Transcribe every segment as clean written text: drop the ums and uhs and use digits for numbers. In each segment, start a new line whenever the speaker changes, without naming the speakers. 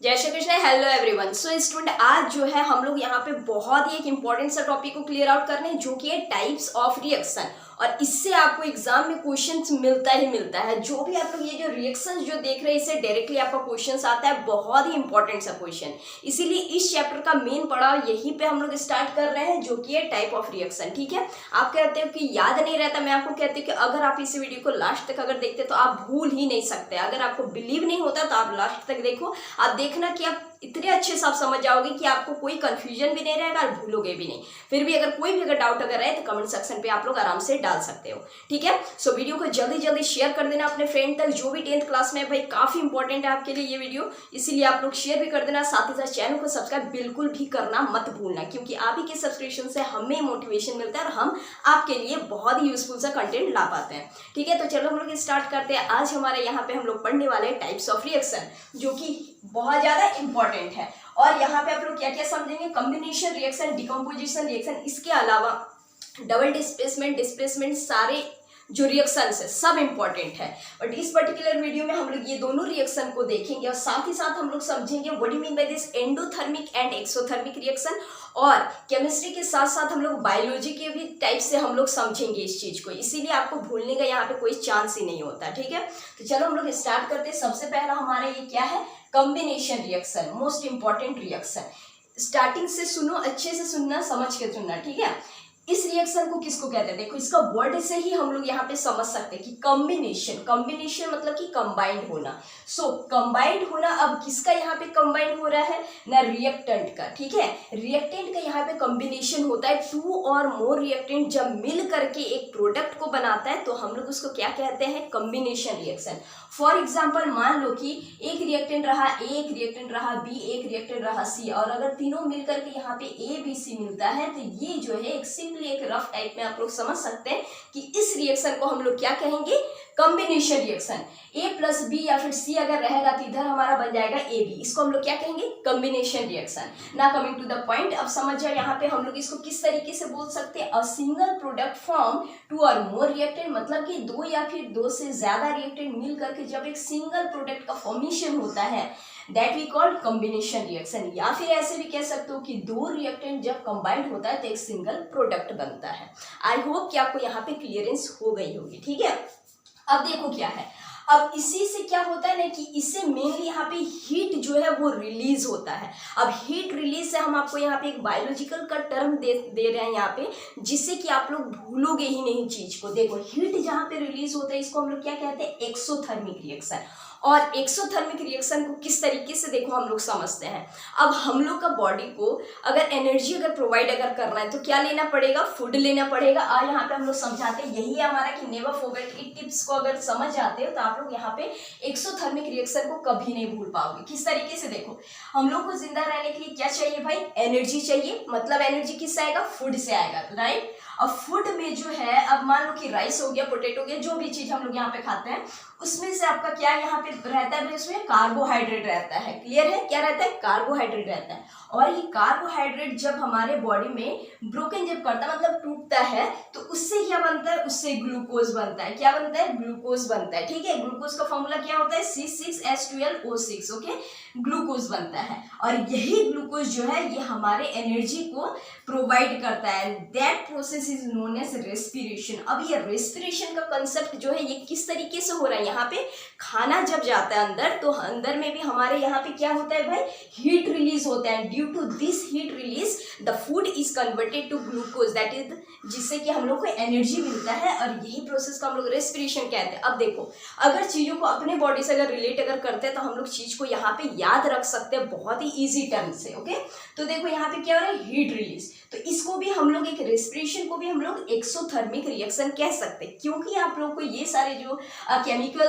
जय Shri Krishna. Hello everyone. So student, आज जो है हम लोग यहाँ पे बहुत ही एक इंपॉर्टेंट सा टॉपिक को क्लियर आउट करने हैं, जो कि है टाइप्स ऑफ रिएक्शन। और इससे आपको एग्जाम में क्वेश्चंस मिलता ही मिलता है। जो भी आप लोग ये जो रिएक्शंस जो देख रहे हैं, इससे डायरेक्टली आपका क्वेश्चंस आता है, बहुत ही इंपॉर्टेंट सा क्वेश्चन। इसीलिए इस चैप्टर का मेन पड़ाव यहीं पे हम लोग स्टार्ट कर रहे हैं, जो कि है टाइप ऑफ रिएक्शन। ठीक है, आप कहते हो कि याद नहीं रहता, मैं आपको कहती हूँ कि अगर आप इस वीडियो को लास्ट तक अगर देखते तो आप भूल ही नहीं सकते। अगर आपको बिलीव नहीं होता तो आप लास्ट तक देखो, आप देखना कि आप इतने अच्छे से आप समझ जाओगे कि आपको कोई कंफ्यूजन भी नहीं रहेगा और भूलोगे भी नहीं। फिर भी अगर कोई भी अगर डाउट अगर रहे तो कमेंट सेक्शन पे आप लोग आराम से डाल सकते हो। ठीक है, सो वीडियो को जल्दी जल्दी शेयर कर देना अपने फ्रेंड तक, जो भी 10th क्लास में है। भाई काफी इंपॉर्टेंट है आपके लिए ये वीडियो, इसीलिए आप लोग शेयर भी कर देना। साथ ही साथ चैनल को सब्सक्राइब बिल्कुल भी करना मत भूलना, क्योंकि आप ही के सब्सक्रिप्शन से हमें मोटिवेशन मिलता है और हम आपके लिए बहुत ही यूजफुल सा कंटेंट ला पाते हैं। ठीक है, तो चलो हम लोग स्टार्ट करते हैं। आज हमारे यहाँ पे हम लोग पढ़ने वाले हैं टाइप्स ऑफ रिएक्शन, जो कि बहुत ज्यादा इंपॉर्टेंट है। और यहाँ पे आप लोग क्या क्या समझेंगे, कॉम्बिनेशन रिएक्शन, डिकम्पोजिशन रिएक्शन, इसके अलावा डबल डिस्प्लेसमेंट सारे जो रिएक्शंस है सब इंपॉर्टेंट है। बट इस पर्टिकुलर वीडियो में हम लोग ये दोनों रिएक्शन को देखेंगे और साथ ही साथ हम लोग समझेंगे what do mean by this endothermic and exothermic reaction. और केमिस्ट्री के साथ साथ हम लोग बायोलॉजी के भी टाइप से हम लोग समझेंगे इस चीज को, इसीलिए आपको भूलने का यहाँ पे कोई चांस ही नहीं होता। ठीक है, तो चलो हम लोग स्टार्ट करते हैं। सबसे पहला हमारा ये क्या है, combination reaction, most important reaction. Starting से सुनो, अच्छे से सुनना, समझ के सुनना। ठीक है, इस रिएक्शन को किसको कहते हैं, देखो इसका वर्ड से ही हम लोग यहाँ पे समझ सकते हैं कि कॉम्बिनेशन मतलब कि कंबाइंड होना। सो कंबाइंड होना, अब किसका यहाँ पे कंबाइंड हो रहा है ना, रिएक्टेंट का। ठीक है, रिएक्टेंट का यहाँ पे कॉम्बिनेशन होता है। 2 और मोर रिएक्टेंट जब मिल करके एक प्रोडक्ट को बनाता है तो हम लोग उसको क्या कहते हैं, कॉम्बिनेशन रिएक्शन। फॉर एग्जाम्पल मान लो कि एक रिएक्टेंट रहा A, एक रिएक्टेंट रहा B, एक रिएक्टेंट रहा C, और अगर तीनों मिलकर के यहाँ पे ABC मिलता है तो ये जो है एक सिंपली एक रफ टाइप में आप लोग समझ सकते हैं कि इस रिएक्शन को हम लोग क्या कहेंगे, combination reaction. A plus B या फिर C अगर रहेगा तो इधर हमारा बन जाएगा AB, इसको हम लोग क्या कहेंगे, कॉम्बिनेशन रिएक्शन। ना कमिंग टू द पॉइंट, अब समझ जाओ यहाँ पे हम लोग इसको किस तरीके से बोल सकते हैं, अ सिंगल प्रोडक्ट फॉर्म 2 और मोर रिएक्टेंट, मतलब कि 2 या फिर 2 से ज्यादा रिएक्टेंट मिल करके जब एक सिंगल प्रोडक्ट का फॉर्मेशन होता है, that we called combination reaction. या फिर ऐसे भी कह सकते हो कि 2 रिएक्टेंट जब कंबाइंड होता है तो एक सिंगल प्रोडक्ट बनता है। आई होप कि आपको यहाँ पे क्लियरेंस हो गई होगी। ठीक है, अब देखो क्या है, अब इसी से क्या होता है ना कि इससे मेनली यहाँ पे हीट जो है वो रिलीज होता है। अब हीट रिलीज से हम आपको यहाँ पे एक बायोलॉजिकल का टर्म दे रहे हैं यहाँ पे, जिससे कि आप लोग भूलोगे ही नहीं चीज को। देखो हीट जहाँ पे रिलीज होता है इसको हम लोग क्या कहते हैं, एक्सोथर्मिक रिएक्शन। और एक्सोथर्मिक रिएक्शन को किस तरीके से देखो हम लोग समझते हैं। अब हम लोग का बॉडी को अगर एनर्जी अगर प्रोवाइड अगर करना है तो क्या लेना पड़ेगा, फूड लेना पड़ेगा। और यहाँ पे हम लोग समझाते हैं, यही है हमारा कि नेवर फॉरगेट की टिप्स को अगर समझ जाते हो तो आप लोग यहाँ पे एक्सोथर्मिक रिएक्शन को कभी नहीं भूल पाओगे। किस तरीके से, देखो हम लोग को जिंदा रहने के लिए क्या चाहिए भाई, एनर्जी चाहिए। मतलब एनर्जी किससे आएगा, फूड से आएगा, राइट। अब फूड में जो है, अब मान लो कि राइस हो गया, पोटैटो हो गया, जो भी चीज हम लोग यहाँ पे खाते हैं उसमें से आपका क्या यहाँ पे रहता है, उसमें कार्बोहाइड्रेट रहता है। क्लियर है, क्या रहता है, कार्बोहाइड्रेट रहता है। और ये कार्बोहाइड्रेट जब हमारे बॉडी में ब्रोकन जब करता है, मतलब टूटता है, तो उससे क्या बनता है, उससे ग्लूकोज बनता है। क्या बनता है, ग्लूकोज बनता है। ठीक है, ग्लूकोज का फॉर्मूला क्या होता है, C6H12O6। ओके, ग्लूकोज बनता है। और यही ग्लूकोज जो है ये हमारे एनर्जी को प्रोवाइड करता है। That process is known as respiration. अब ये रेस्पिरेशन का कंसेप्ट जो है ये किस तरीके से हो रहा है, यहाँ पे खाना जब जाता है अंदर तो अंदर में भी हमारे यहाँ पे क्या होता है भाई, हीट रिलीज होता है। Due to this heat release the food is converted to glucose, that is, जिससे कि हम लोग को एनर्जी मिलता है। और यही प्रोसेस को हम लोग रेस्पिरेशन कहते हैं। अब देखो, अगर चीजों को अपने बॉडी से अगर रिलेट अगर करते हैं तो हम लोग चीज को यहाँ पे याद रख सकते हैं बहुत ही ईजी टर्म से। ओके, तो देखो यहाँ पे क्या हो रहा है, हीट रिलीज, तो इसको भी हम लोग एक रेस्पिरेशन को भी हम लोग एक्सोथर्मिक रिएक्शन कह सकते हैं, क्योंकि आप लोग को ये सारे जो केमिकल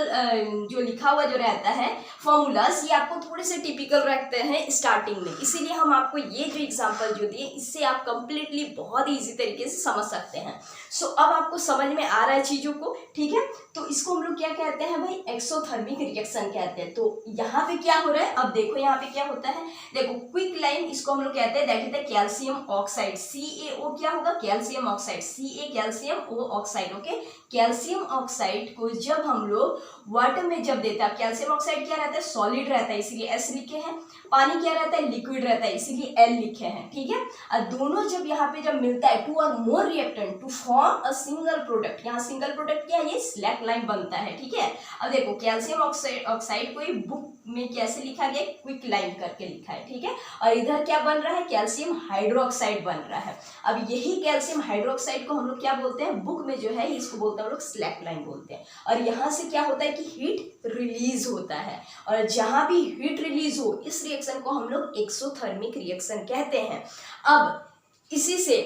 जो लिखा हुआ जो रहता है फॉर्मूलाज, ये आपको थोड़े से टिपिकल रखते हैं स्टार्टिंग में, इसीलिए हम आपको ये जो एग्जांपल जो दिए इससे आप कंप्लीटली बहुत इजी तरीके से समझ सकते हैं। सो अब आपको समझ में आ रहा है चीजों को। ठीक है, तो इसको हम लोग क्या कहते हैं भाई, एक्सोथर्मिक रिएक्शन कहते हैं। तो यहाँ पे क्या हो रहा है, अब देखो यहाँ पे क्या होता है, देखो क्विक लाइम इसको हम लोग कहते हैं, that is the calcium oxide, CaO क्या होगा, calcium oxide, Ca calcium, O oxide, okay. Calcium oxide को जब हम लोग वाटर में जब देते हैं, कैल्शियम ऑक्साइड क्या रहता है, सॉलिड रहता है इसीलिए S लिखे हैं, पानी क्या रहता है, लिक्विड रहता है इसीलिए L लिखे हैं, ठीक है। और दोनों जब यहाँ पे जब मिलता है, 2 और more reactant to form a single product, यहाँ सिंगल प्रोडक्ट क्या है, ये स्लैक लाइन बनता है, ठीक है। अब देखो कैल्शियम ऑक्साइड को ये बुक में कैसे लिखा गया, क्विक लाइन करके लिखा है, ठीक है। और इधर क्या बन रहा है, कैल्शियम हाइड्रोक्साइड बन रहा है। अब यही कैल्शियम हाइड्रोक्साइड को हम लोग क्या बोलते हैं, बुक में जो है इसको बोलते हैं हम लोग स्लैक लाइन बोलते हैं। और यहाँ से क्या होता है कि हीट रिलीज होता है, और जहां भी हीट रिलीज हो इस रिएक्शन को हम लोग एक्सोथर्मिक रिएक्शन कहते हैं। अब इसी से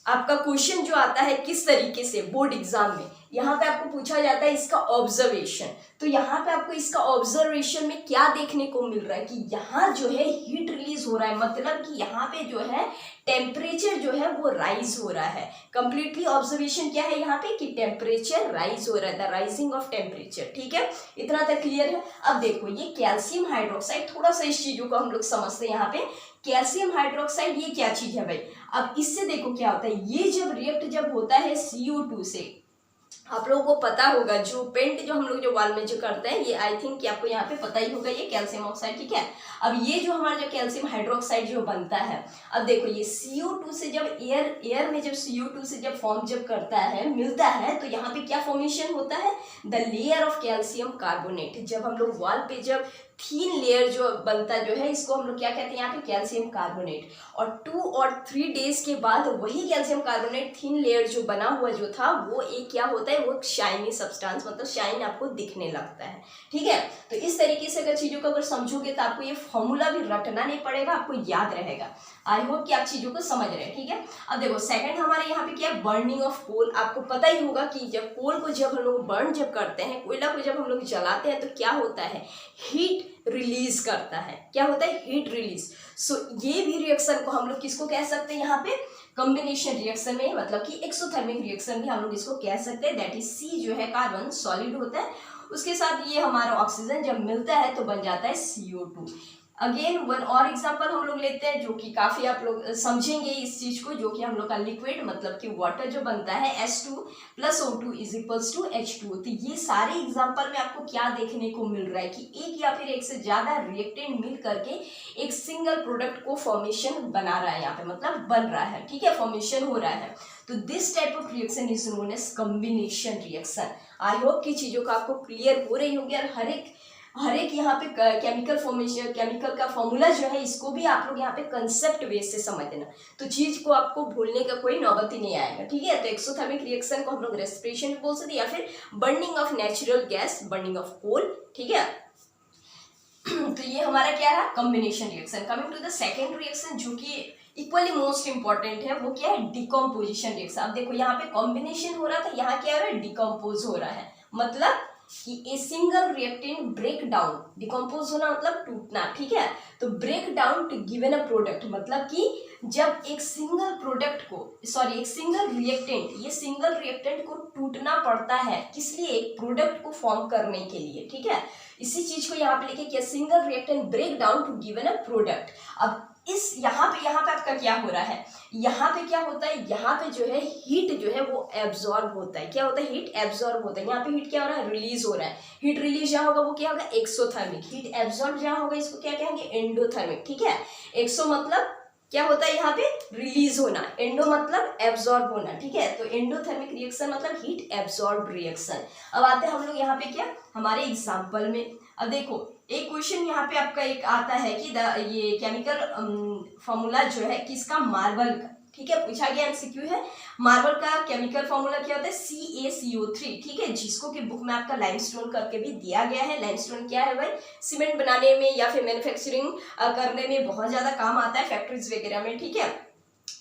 आपका क्वेश्चन जो आता है किस तरीके से बोर्ड एग्जाम में, यहाँ पे आपको पूछा जाता है इसका ऑब्जर्वेशन। तो यहाँ पे आपको इसका ऑब्जर्वेशन में क्या देखने को मिल रहा है कि यहाँ जो है हीट रिलीज हो रहा है, मतलब कि यहाँ पे जो है टेम्परेचर जो है वो राइज हो रहा है। कंप्लीटली ऑब्जर्वेशन क्या है यहाँ पे कि टेम्परेचर राइज हो रहा है, द राइजिंग ऑफ टेम्परेचर, ठीक है। इतना तक क्लियर है। अब देखो ये कैल्शियम हाइड्रोक्साइड, थोड़ा सा इस चीजों को हम लोग समझते हैं। यहाँ पे कैल्शियम हाइड्रोक्साइड ये क्या चीज है भाई, अब इससे देखो क्या होता है, ये जब रिएक्ट जब होता है CO2 से, आप लोगों को पता होगा जो पेंट जो हम लोग जो वॉल में जो करते हैं, ये आई थिंक कि आपको यहाँ पे पता ही होगा, ये कैल्शियम ऑक्साइड, ठीक है। अब ये जो हमारा जो कैल्शियम हाइड्रोक्साइड जो बनता है, अब देखो ये CO2 से जब एयर में जब CO2 से जब फॉर्म जब करता है, मिलता है, तो यहाँ पे क्या फॉर्मेशन होता है, the layer of calcium carbonate. जब हम लोग वॉल पे जब थीन लेयर जो बनता जो है, इसको हम लोग क्या कहते हैं यहाँ पे, कैल्शियम कार्बोनेट। और 2 और 3 डेज के बाद वही कैल्शियम कार्बोनेट थीन लेयर जो बना हुआ जो था, वो एक क्या होता है, वो शाइनी सब्सटेंस, मतलब शाइन आपको दिखने लगता है, ठीक है। तो इस तरीके से अगर चीजों को अगर समझोगे तो आपको ये फॉर्मूला भी रटना नहीं पड़ेगा, आपको याद रहेगा। आई होप कि आप चीजों को समझ रहे हैं, ठीक है। अब देखो सेकंड हमारे यहाँ पे क्या है, बर्निंग ऑफ कोल। आपको पता ही होगा कि जब कोल को जब हम लोग बर्न जब करते हैं, कोयला को जब हम लोग जलाते हैं, तो क्या होता है, हीट रिलीज करता है, क्या होता है, हीट रिलीज। सो ये भी रिएक्शन को हम लोग किसको कह सकते हैं यहाँ पे, कॉम्बिनेशन रिएक्शन में, मतलब कि एक्सोथर्मिक रिएक्शन भी हम लोग इसको कह सकते हैं। दैट इज C जो है कार्बन सॉलिड होता है, उसके साथ ये हमारा ऑक्सीजन जब मिलता है तो बन जाता है CO2। अगेन वन और एग्जांपल हम लोग लेते हैं जो कि काफी आप लोग समझेंगे इस चीज को, जो कि हम लोग का लिक्विड मतलब कि वाटर जो बनता है H2 + O2 = H2। तो ये सारे एग्जांपल में आपको क्या देखने को मिल रहा है कि एक या फिर एक से ज्यादा रिएक्टेंट मिल करके एक सिंगल प्रोडक्ट को फॉर्मेशन बना रहा है, यहाँ पे मतलब बन रहा है, ठीक है, फॉर्मेशन हो रहा है। तो this type of reaction is known as combination reaction. I hope की चीजों का आपको क्लियर हो रही होगी, और हर एक यहाँ पे केमिकल फॉर्मेशन, केमिकल का फॉर्मूला जो है, इसको भी आप लोग यहाँ पे कंसेप्ट बेस से समझना, तो चीज को आपको भूलने का कोई नौबत ही नहीं आएगा, ठीक है। तो एक्सोथर्मिक रिएक्शन को हम लोग रेस्पिरेशन बोल सकते हैं, या फिर burning of natural gas, burning of coal, ठीक है। तो ये हमारा क्या है, combination reaction. Coming to the second reaction जो कि इक्वली मोस्ट इंपॉर्टेंट है, वो क्या है, डिकम्पोजिशन रिएक्शन। अब देखो यहाँ पे कॉम्बिनेशन हो रहा था, यहाँ क्या हो रहा है, डिकम्पोज हो रहा है, मतलब कि a single reactant break down, decompose होना मतलब टूटना, ठीक है। तो break down to given a product, मतलब कि जब एक सिंगल प्रोडक्ट को, सॉरी एक सिंगल रिएक्टेंट, ये सिंगल रिएक्टेंट को टूटना पड़ता है, किस लिए, एक प्रोडक्ट को फॉर्म करने के लिए, ठीक है। इसी चीज को यहाँ पे लिखे कि single reactant break down to given a product. अब इस यहाँ पे आपका क्या हो रहा है, यहाँ पे क्या होता है, यहाँ पे जो है हीट जो है वो एब्जॉर्ब होता है, क्या होता है, हीट एब्जॉर्ब होता है। यहाँ पे हीट क्या हो रहा है, रिलीज हो रहा है। हीट रिलीज जहाँ होगा वो क्या होगा, एक्सोथर्मिक। हीट एब्जॉर्ब जहाँ होगा इसको क्या कहेंगे, एंडोथर्मिक, ठीक है। एक्सो मतलब क्या होता है यहाँ पे, रिलीज होना, एंडो मतलब एब्जॉर्ब होना, ठीक है। तो एंडोथर्मिक रिएक्शन मतलब हीट एब्जॉर्ब रिएक्शन। अब आते हैं हम लोग यहाँ पे क्या, हमारे एग्जाम्पल में। अब देखो एक क्वेश्चन यहाँ पे आपका एक आता है कि ये केमिकल फॉर्मूला जो है किसका, मार्बल का, ठीक है, पूछा गया एमसीक्यू है। मार्बल का केमिकल फॉर्मूला क्या होता है, CaCO3, ठीक है, जिसको कि बुक में आपका लाइमस्टोन करके भी दिया गया है। लाइमस्टोन क्या है भाई, सीमेंट बनाने में या फिर मैन्युफैक्चरिंग करने में बहुत ज्यादा काम आता है, फैक्ट्रीज वगैरह में, ठीक है।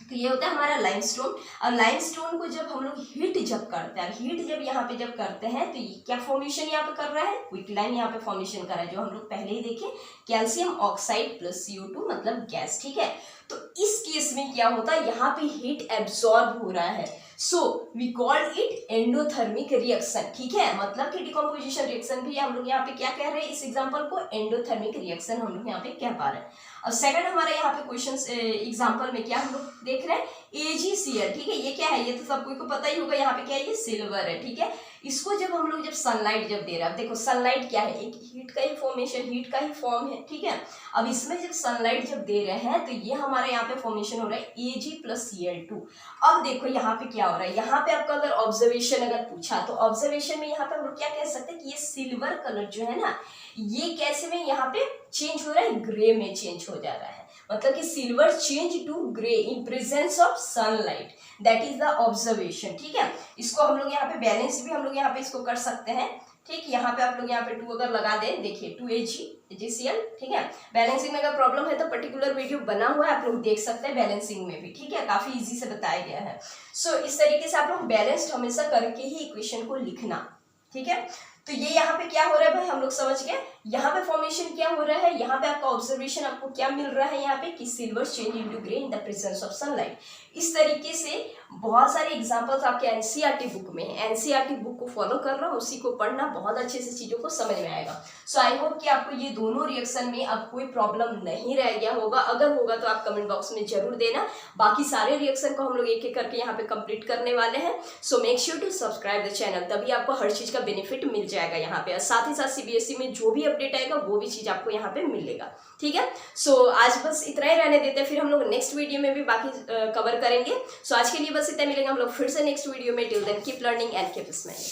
तो ये होता है हमारा लाइमस्टोन। और लाइमस्टोन को जब हम लोग हीट जब करते हैं, हीट जब यहाँ पे जब करते हैं, तो ये क्या फॉर्मेशन यहाँ पे कर रहा है, क्विक लाइन यहाँ पे फॉर्मेशन कर रहा है, जो हम लोग पहले ही देखे, कैल्शियम ऑक्साइड + CO2 मतलब गैस, ठीक है। तो इस केस में क्या होता है, यहाँ पे हीट एब्जॉर्ब हो रहा है। So we call it endothermic reaction, ठीक है, मतलब कि डिकम्पोजिशन रिएक्शन भी हम लोग यहाँ पे क्या कह रहे हैं, इस एग्जांपल को एंडोथर्मिक रिएक्शन हम लोग यहाँ पे कह पा रहे हैं। अब सेकंड हमारा यहाँ पे क्वेश्चन एग्जांपल में क्या हम लोग देख रहे हैं, AgCl, ठीक है, ये क्या है, ये तो सब को पता ही होगा, यहाँ पे क्या है, ये सिल्वर है, ठीक है। इसको जब हम लोग सनलाइट जब दे रहे हैं, देखो सनलाइट क्या है, एक हीट का ही फॉर्मेशन, हीट का ही फॉर्म है, ठीक है। अब इसमें जब सनलाइट जब दे रहे हैं तो ये हमारे यहाँ पे फॉर्मेशन हो रहा है Ag+Cl2। अब देखो यहाँ पे क्या हो रहा है, यहाँ पे आपका अगर ऑब्जर्वेशन अगर पूछा तो ऑब्जर्वेशन में यहाँ पे हम लोग क्या कह सकते हैं कि ये सिल्वर कलर जो है ना, ये कैसे में यहाँ पे चेंज हो रहा है, ग्रे में चेंज हो जा रहा है, मतलब कि silver change to grey in presence of sunlight, that is the observation, ठीक है। इसको हम लोग यहाँ पे बैलेंस भी हम लोग यहाँ पे इसको कर सकते हैं, ठीक, यहाँ पे आप लोग यहाँ पे 2 अगर लगा दें, देखिए 2AgCl, ठीक है। बैलेंसिंग में अगर प्रॉब्लम है तो पर्टिकुलर वीडियो बना हुआ है, आप लोग देख सकते हैं बैलेंसिंग में भी, ठीक है, काफी इजी से बताया गया है। सो इस तरीके से आप लोग बैलेंस्ड हमेशा करके ही इक्वेशन को लिखना, ठीक है। तो ये यहाँ पे क्या हो रहा है भाई, हम लोग समझ गए, यहाँ पे फॉर्मेशन क्या हो रहा है, यहाँ पे आपका ऑब्जर्वेशन आपको क्या मिल रहा है यहाँ पे कि silver change into grey in the presence of sunlight. इस तरीके से बहुत सारे एग्जांपल्स आपके एनसीईआरटी बुक में, एनसीईआरटी बुक को फॉलो कर रहा हूँ, उसी को पढ़ना, बहुत अच्छे से चीजों को समझ में आएगा। सो आई होप कि आपको ये दोनों रिएक्शन में अब कोई प्रॉब्लम नहीं रह गया होगा, अगर होगा तो आप कमेंट बॉक्स में जरूर देना। बाकी सारे रिएक्शन को हम लोग एक एक करके यहाँ पे कंप्लीट करने वाले हैं। So make sure to subscribe the channel, तभी आपको हर चीज का बेनिफिट मिल जाएगा यहाँ पे, और साथ ही साथ सीबीएसई में जो भी अपडेट आएगा वो भी चीज आपको यहाँ पे मिलेगा, ठीक है। सो आज बस इतना ही रहने देते हैं, फिर हम लोग नेक्स्ट वीडियो में भी बाकी कवर करेंगे। सो आज के लिए बस इतना, मिलेंगे हम लोग फिर से नेक्स्ट वीडियो में। Till then keep learning and keep smiling.